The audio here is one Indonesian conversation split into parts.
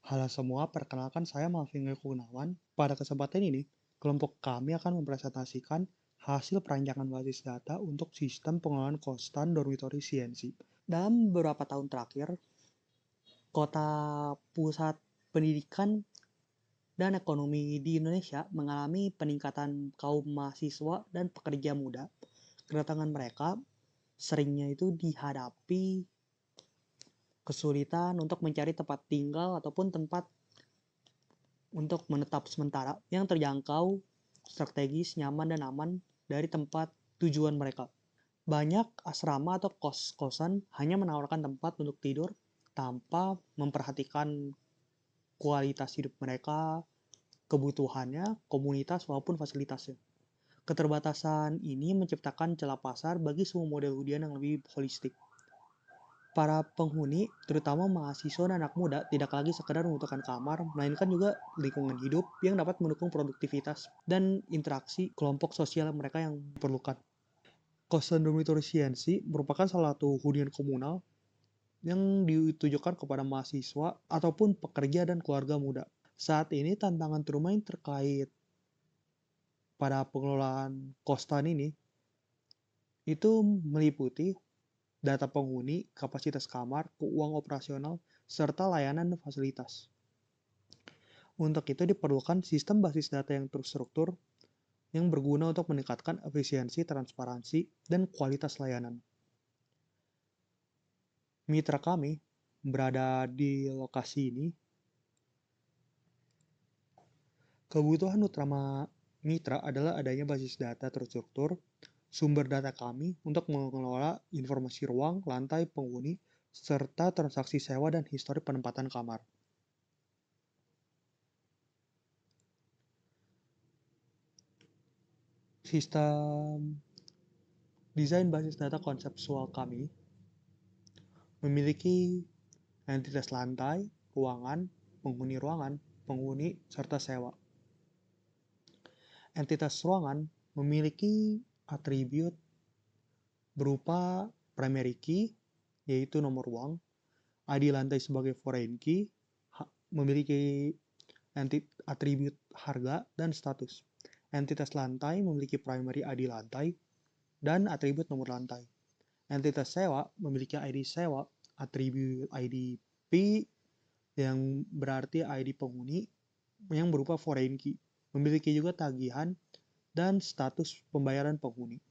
Halo semua, perkenalkan saya Malvin Gunawan. Pada kesempatan ini, kelompok kami akan mempresentasikan hasil perancangan basis data untuk sistem pengelolaan kostan dormitory CNC. Dalam beberapa tahun terakhir, kota pusat pendidikan dan ekonomi di Indonesia mengalami peningkatan kaum mahasiswa dan pekerja muda. Kedatangan mereka seringnya itu dihadapi kesulitan untuk mencari tempat tinggal ataupun tempat untuk menetap sementara yang terjangkau, strategis, nyaman, dan aman dari tempat tujuan mereka. Banyak asrama atau kos-kosan hanya menawarkan tempat untuk tidur tanpa memperhatikan kualitas hidup mereka, kebutuhannya, komunitas, maupun fasilitasnya. Keterbatasan ini menciptakan celah pasar bagi semua model hunian yang lebih holistik. Para penghuni, terutama mahasiswa dan anak muda, tidak lagi sekedar membutuhkan kamar, melainkan juga lingkungan hidup yang dapat mendukung produktivitas dan interaksi kelompok sosial mereka yang diperlukan. Kosan dormitory CNC merupakan salah satu hunian komunal yang ditujukan kepada mahasiswa ataupun pekerja dan keluarga muda. Saat ini tantangan terutama yang terkait pada pengelolaan kostan ini itu meliputi data penghuni, kapasitas kamar, keuangan operasional, serta layanan dan fasilitas. Untuk itu diperlukan sistem basis data yang terstruktur yang berguna untuk meningkatkan efisiensi, transparansi, dan kualitas layanan. Mitra kami berada di lokasi ini. Kebutuhan utama mitra adalah adanya basis data terstruktur, sumber data kami untuk mengelola informasi ruang, lantai, penghuni, serta transaksi sewa dan histori penempatan kamar. Sistem desain basis data konseptual kami memiliki entitas lantai, ruangan, penghuni, serta sewa. Entitas ruangan memiliki atribut berupa primary key, yaitu nomor ruang, ID lantai sebagai foreign key, memiliki atribut harga dan status. Entitas lantai memiliki primary ID lantai dan atribut nomor lantai. Entitas sewa memiliki ID sewa, atribut ID P yang berarti ID penghuni yang berupa foreign key. Memiliki juga tagihan dan status pembayaran penghuni.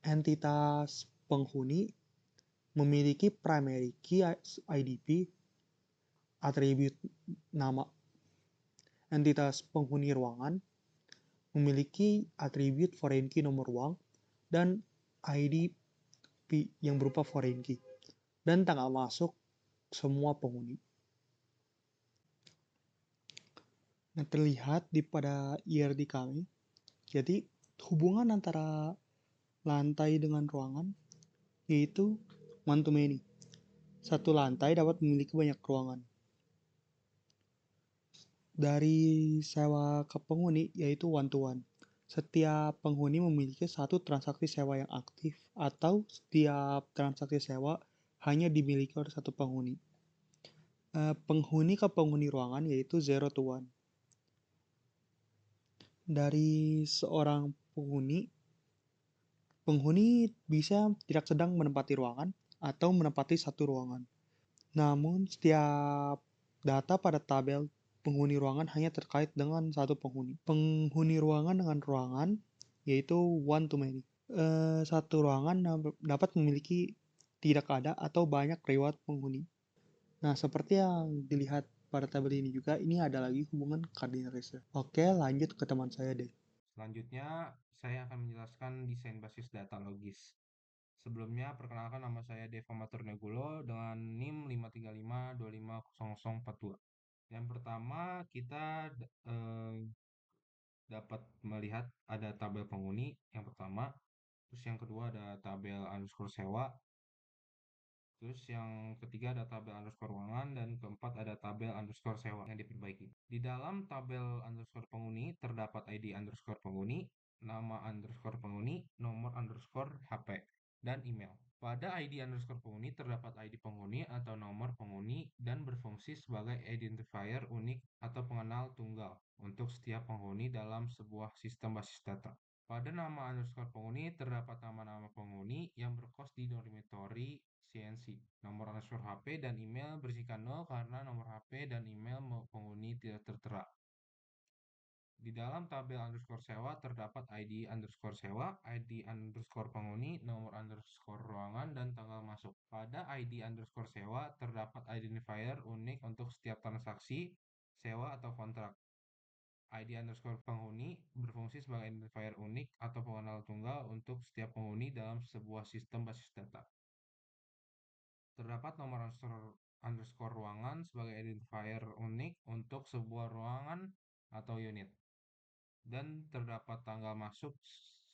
Entitas penghuni memiliki primary key IDP, atribut nama. Entitas penghuni ruangan memiliki atribut foreign key nomor ruang dan ID P yang berupa foreign key dan tanggal masuk semua penghuni. Nah, terlihat pada IRD kami, jadi hubungan antara lantai dengan ruangan yaitu one to many. Satu lantai dapat memiliki banyak ruangan. Dari sewa ke penghuni yaitu one to one. Setiap penghuni memiliki satu transaksi sewa yang aktif atau setiap transaksi sewa hanya dimiliki oleh satu penghuni. Penghuni ke penghuni ruangan yaitu zero to one. Dari seorang penghuni bisa tidak sedang menempati ruangan atau menempati satu ruangan. Namun setiap data pada tabel penghuni ruangan hanya terkait dengan satu penghuni. Penghuni ruangan dengan ruangan yaitu one to many. Satu ruangan dapat memiliki tidak ada atau banyak riwayat penghuni. Nah, seperti yang dilihat pada tabel ini juga, ini ada lagi hubungan kardinalisme. Oke, lanjut ke teman saya deh. Selanjutnya, saya akan menjelaskan desain basis data logis. Sebelumnya, perkenalkan nama saya Deva Maturnegulo dengan NIM 535250042. Yang pertama, kita dapat melihat ada tabel penghuni yang pertama, terus yang kedua ada tabel underscore sewa, terus yang ketiga ada tabel underscore ruangan, dan keempat ada tabel underscore sewa yang diperbaiki. Di dalam tabel underscore penghuni terdapat ID underscore penghuni, nama underscore penghuni, nomor underscore HP. dan email. Pada ID underscore penghuni terdapat ID penghuni atau nomor penghuni dan berfungsi sebagai identifier unik atau pengenal tunggal untuk setiap penghuni dalam sebuah sistem basis data. Pada nama underscore penghuni terdapat nama-nama penghuni yang berkos di dormitory CNC. Nomor underscore HP dan email berisikan 0 karena nomor HP dan email penghuni tidak tertera. Di dalam tabel underscore sewa terdapat ID underscore sewa, ID underscore penghuni, nomor underscore ruangan, dan tanggal masuk. Pada ID underscore sewa terdapat identifier unik untuk setiap transaksi, sewa, atau kontrak. ID underscore penghuni berfungsi sebagai identifier unik atau pengenal tunggal untuk setiap penghuni dalam sebuah sistem basis data. Terdapat nomor underscore ruangan sebagai identifier unik untuk sebuah ruangan atau unit. Dan terdapat tanggal masuk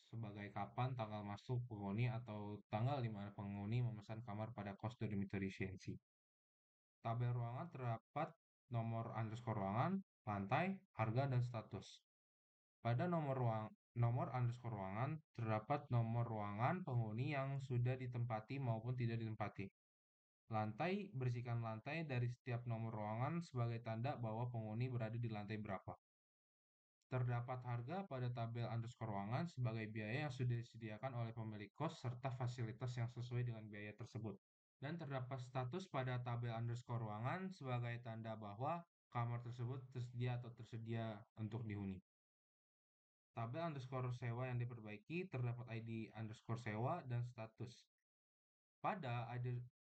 sebagai kapan tanggal masuk penghuni atau tanggal di mana penghuni memesan kamar pada kos dormitory CNC. Tabel ruangan terdapat nomor underscore ruangan, lantai, harga, dan status. Pada nomor underscore ruangan terdapat nomor ruangan penghuni yang sudah ditempati maupun tidak ditempati. Lantai berisikan lantai dari setiap nomor ruangan sebagai tanda bahwa penghuni berada di lantai berapa. Terdapat harga pada tabel underscore ruangan sebagai biaya yang sudah disediakan oleh pemilik kos serta fasilitas yang sesuai dengan biaya tersebut. Dan terdapat status pada tabel underscore ruangan sebagai tanda bahwa kamar tersebut tersedia atau tersedia untuk dihuni. Tabel underscore sewa yang diperbaiki terdapat ID underscore sewa dan status. Pada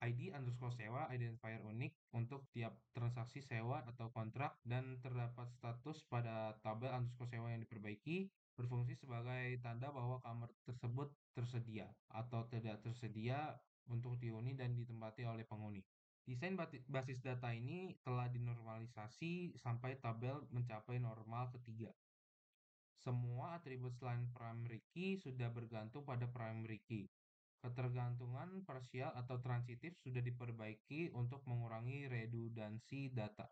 ID underscore sewa identifier unik untuk tiap transaksi sewa atau kontrak dan terdapat status pada tabel underscore sewa yang diperbaiki berfungsi sebagai tanda bahwa kamar tersebut tersedia atau tidak tersedia untuk dihuni dan ditempati oleh penghuni. Desain basis data ini telah dinormalisasi sampai tabel mencapai normal ketiga. Semua atribut selain primary key sudah bergantung pada primary key. Ketergantungan parsial atau transitif sudah diperbaiki untuk mengurangi redundansi data.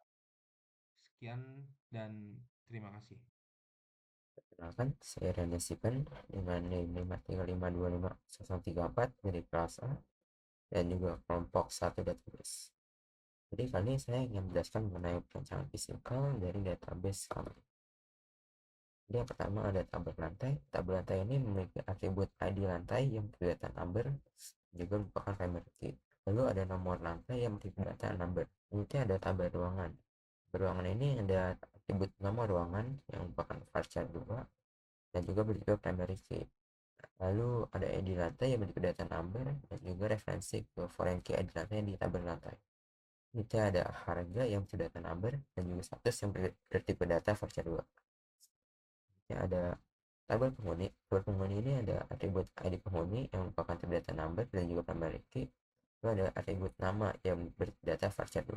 Sekian dan terima kasih. Perkenalkan, saya Randa Sipen dengan NIM 5352534 dari kelas A dan juga kelompok 1 database. Jadi kali ini saya ingin menjelaskan mengenai perancangan fisikal dari database kami. Jadi yang pertama ada tabel lantai. Tabel lantai ini memiliki atribut ID lantai yang berdata number, juga merupakan primary key. Lalu ada nomor lantai yang berdata number. Selanjutnya ada tabel ruangan. Ruangan ini ada atribut nama ruangan yang merupakan varchar 2 dan juga berjuga primary key. Lalu ada ID lantai yang bertipe data number dan juga referensi ke foreign key ID lantai di tabel lantai. Ini ada harga yang bertipe data number dan juga status yang bertipe data varchar 2. Ini ada tabel penghuni. Tabel penghuni ini ada atribut ID penghuni yang merupakan tipe data number dan juga primary key. Lalu ada atribut nama yang bertipe data varchar 2.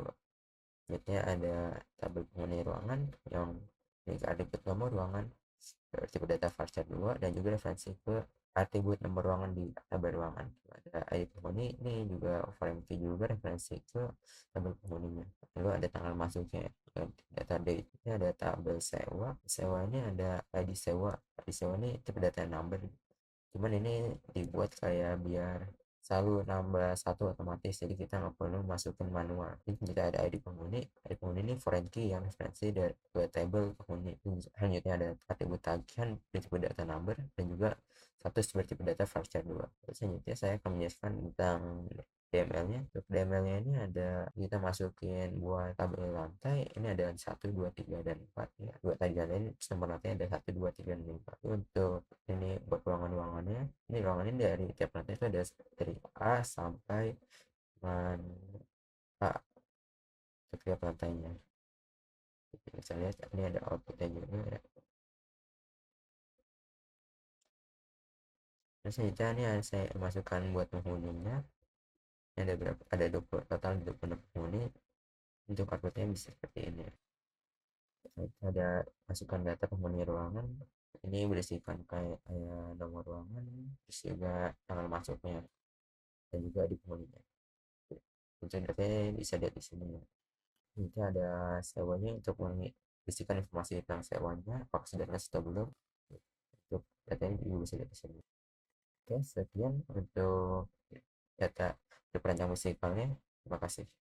Selanjutnya ada tabel penghuni ruangan yang memiliki atribut nomor ruangan bertipe data varchar 2 dan juga referensi ke atribut nomor ruangan di tabel ruangan. Ada ID penghuni ini juga foreign key juga referensi ke tabel penghuninya. Lalu ada tanggal masuknya data date. Ini ada tabel sewa. Sewa ini ada ID sewa. ID sewa ini tipe data number. Cuman ini dibuat kayak biar selalu nambah satu otomatis, jadi kita nggak perlu masukin manual. Ini jika ada ID penghuni ini foreign key yang referensi dari ke table penghuni. Selanjutnya ada atribut tagihan bertipe data number dan juga status bertipe data varchar 2. Selanjutnya saya akan menjelaskan tentang DML-nya. Untuk DML-nya ini ada kita masukin buat tabel lantai ini ada 1, 2, 3, dan 4 ya. Buat tabel lain nomor lantai ada 1, 2, 3, dan 4. Untuk ini buat ruangannya, ini ruangan ini dari tiap lantai itu ada dari A sampai dengan A setiap lantainya. Bisa lihat ini ada outputnya juga ya. Terus ini saya masukkan buat penghuninya. Ini ada berapa? Ada 20, total 26 penghuni. Untuk outputnya bisa seperti ini. Ada masukan data penghuni ruangan. Ini berisikan kayak nomor ruangan, terus juga tanggal masuknya dan juga di penghuninya. Untuk datanya bisa lihat di sini. Ini ada sewanya untuk mengisikan informasi tentang sewanya, apakah sudah atau belum. Untuk datanya juga bisa lihat di sini. Oke, sekian untuk data perancang fisikalnya. Terima kasih.